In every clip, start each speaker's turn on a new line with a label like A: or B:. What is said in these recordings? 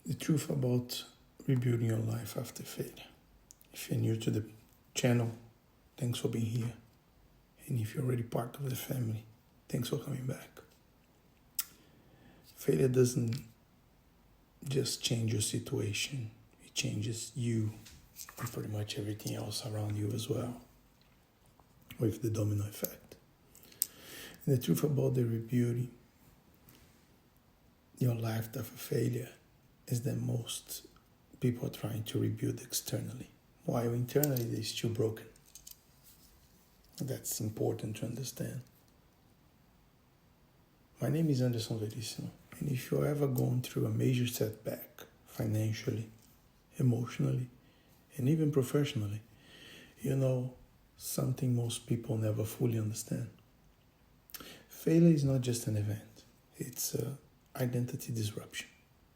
A: The truth about rebuilding your life after failure. If you're new to the channel, thanks for being here. And if you're already part of the family, thanks for coming back. Failure doesn't just change your situation, it changes you and pretty much everything else around you as well, with the domino effect. And the truth about the rebuilding your life after failure is that most people are trying to rebuild externally, while internally they're still broken. That's important to understand. My name is Anderson Verissimo, and if you're ever going through a major setback, financially, emotionally, and even professionally, you know something most people never fully understand. Failure is not just an event, it's an identity disruption.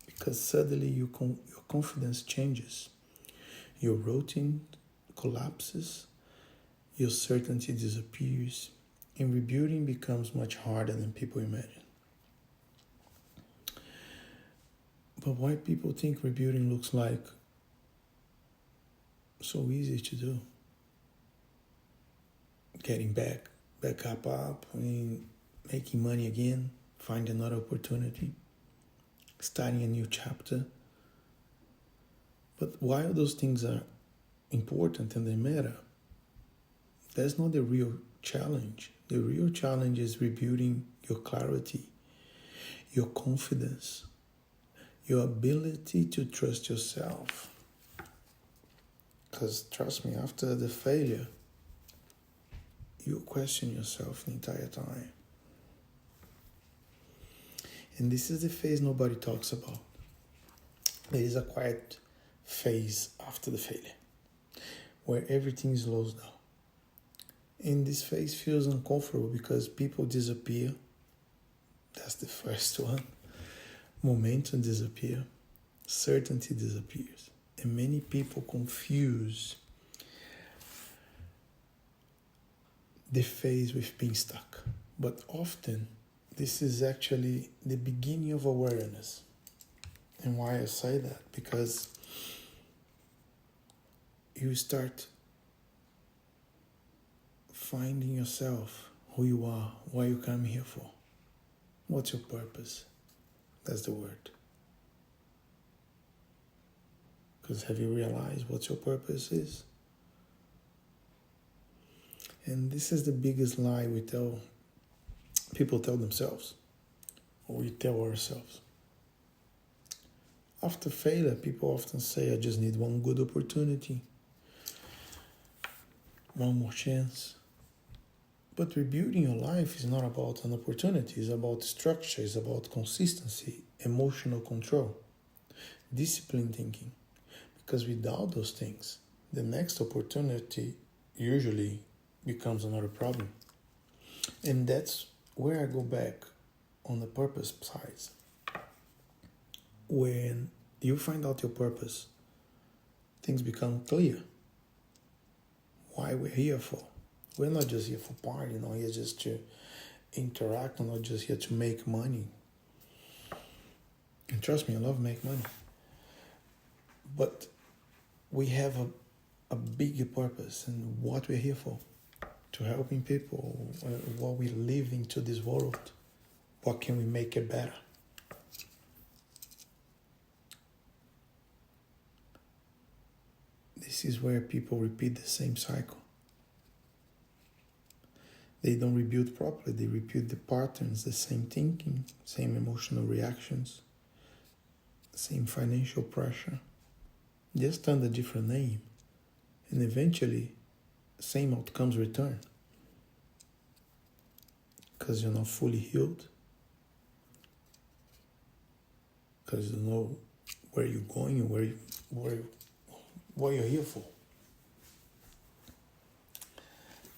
A: Because suddenly your confidence changes, your routine collapses, your certainty disappears, and rebuilding becomes much harder than people imagine. But why people think rebuilding looks like so easy to do? Getting back up, making money again, find another opportunity, starting a new chapter. But while those things are important and they matter, that's not the real challenge. The real challenge is rebuilding your clarity, your confidence, your ability to trust yourself. Because trust me, after the failure, you question yourself the entire time. And this is the phase nobody talks about. There is a quiet phase after the failure, where everything slows down. And this phase feels uncomfortable because people disappear. That's the first one. Momentum disappears. Certainty disappears. And many people confuse the phase with being stuck. But often, this is actually the beginning of awareness. And why I say that? Because you start finding yourself, who you are, what you come here for. What's your purpose? That's the word. Because have you realized what your purpose is? And this is the biggest lie people tell themselves, or we tell ourselves. After failure, people often say, I just need one good opportunity, one more chance. But rebuilding your life is not about an opportunity, it's about structure, it's about consistency, emotional control, disciplined thinking. Because without those things, the next opportunity usually becomes another problem. And that's where I go back on the purpose side. When you find out your purpose, things become clear. Why we're here for. We're not just here for party, not here just to interact, we're not just here to make money. And trust me, I love making money. But we have a bigger purpose and what we're here for. To helping people, what we live into this world. What can we make it better? This is where people repeat the same cycle. They don't rebuild properly. They repeat the patterns, the same thinking, same emotional reactions, same financial pressure, just under a different name. And eventually, same outcomes return. Because you're not fully healed. Because you know where you're going and what you're here for.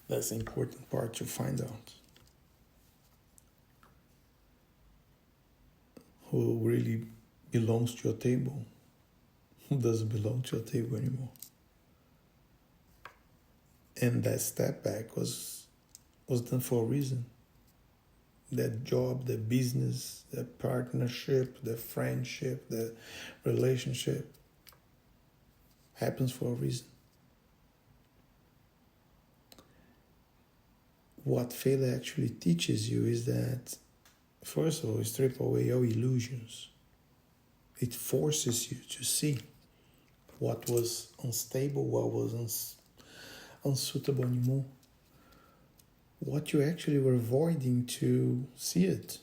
A: That's the important part to find out. Who really belongs to your table? Who doesn't belong to your table anymore? And that step back was done for a reason. that job, the business, the partnership, the friendship, the relationship happens for a reason. What failure actually teaches you is that, first of all, strip away all illusions. It forces you to see what was unstable, what was unsuitable anymore. What you actually were avoiding to see it.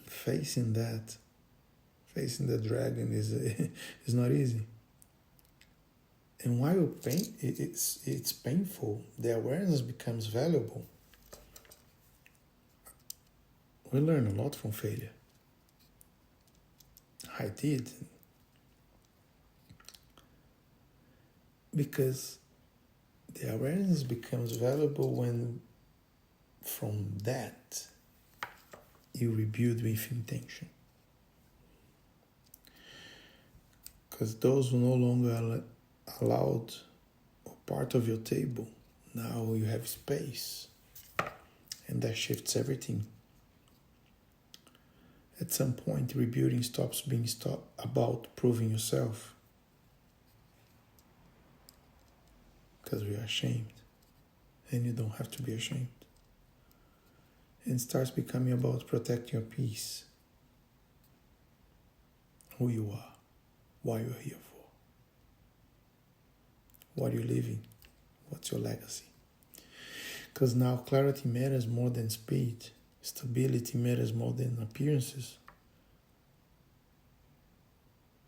A: Facing the dragon is not easy. And while it's painful, the awareness becomes valuable. We learn a lot from failure. I did. Because the awareness becomes valuable when from that you rebuild with intention. Because those who no longer allowed or part of your table, now you have space. And that shifts everything. At some point, rebuilding stops being about proving yourself. Because we are ashamed. And you don't have to be ashamed. And starts becoming about protecting your peace. Who you are. Why you're here for. What you're living. What's your legacy. Because now clarity matters more than speed. Stability matters more than appearances.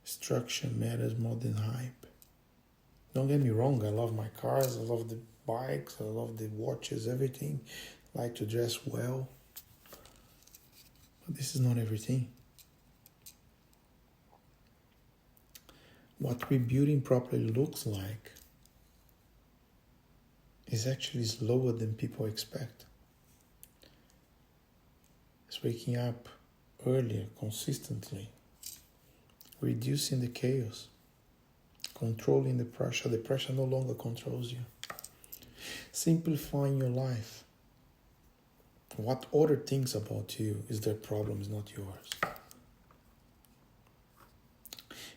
A: Structure matters more than hype. Don't get me wrong, I love my cars, I love the bikes, I love the watches, everything. I like to dress well. But this is not everything. What rebuilding properly looks like is actually slower than people expect. It's waking up earlier, consistently, reducing the chaos, controlling the pressure. The pressure no longer controls you. Simplifying your life. What other thinks about you is their problem, is not yours.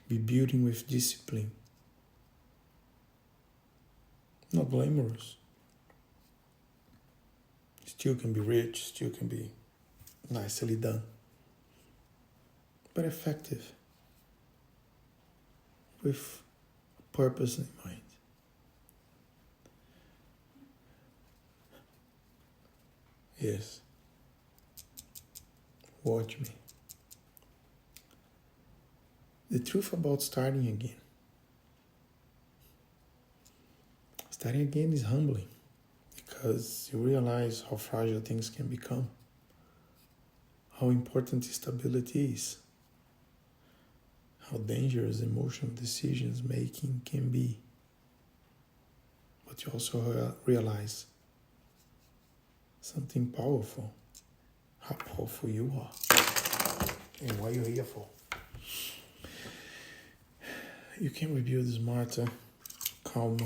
A: Be building with discipline. Not glamorous. Still can be rich, still can be nicely done. But effective. With purpose in mind. Yes. Watch me. The truth about starting again. Starting again is humbling because you realize how fragile things can become, how important stability is, how dangerous emotional decisions making can be. But you also realize something powerful, how powerful you are and what you're here for. You can rebuild smarter, calmer,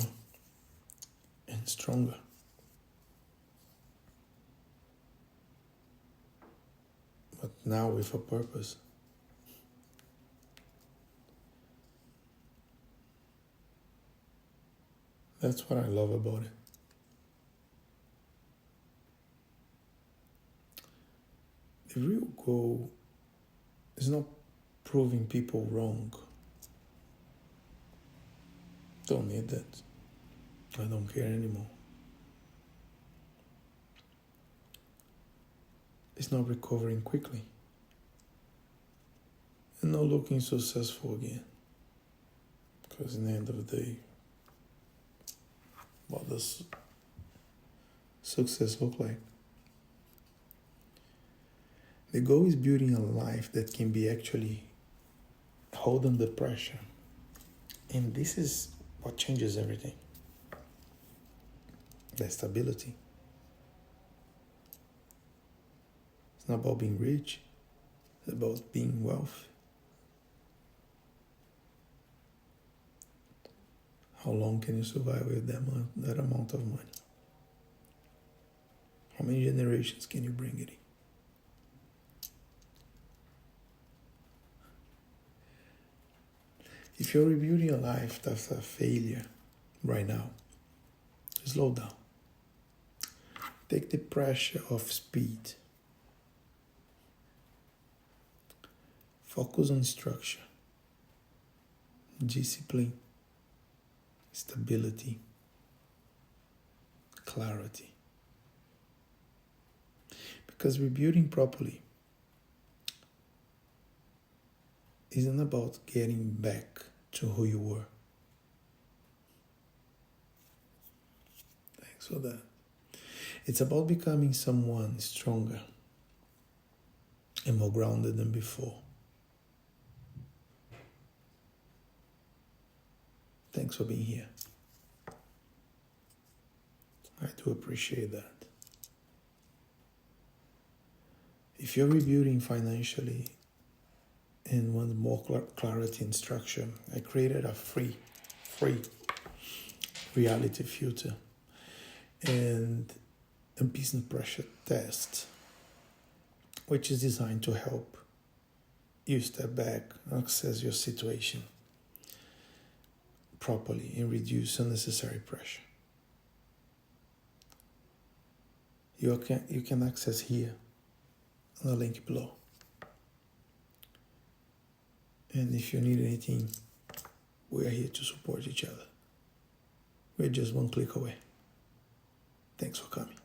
A: and stronger. But now with a purpose. That's what I love about it. The real goal is not proving people wrong. Don't need that. I don't care anymore. It's not recovering quickly. And not looking successful again. Because in the end of the day, what does success look like? The goal is building a life that can be actually hold under pressure. And this is what changes everything. The stability. It's not about being rich. It's about being wealthy. How long can you survive with that amount of money? How many generations can you bring it in? If you're rebuilding your life after a failure right now, slow down. Take the pressure off speed. Focus on structure, discipline, stability, clarity. Because rebuilding properly isn't about getting back to who you were. Thanks for that. It's about becoming someone stronger and more grounded than before. Thanks for being here. I do appreciate that. If you're rebuilding financially and want more clarity and structure, I created a free reality filter and a business pressure test, which is designed to help you step back and assess your situation properly and reduce unnecessary pressure. You can access here on the link below. And if you need anything, we are here to support each other. We're just one click away. Thanks for coming.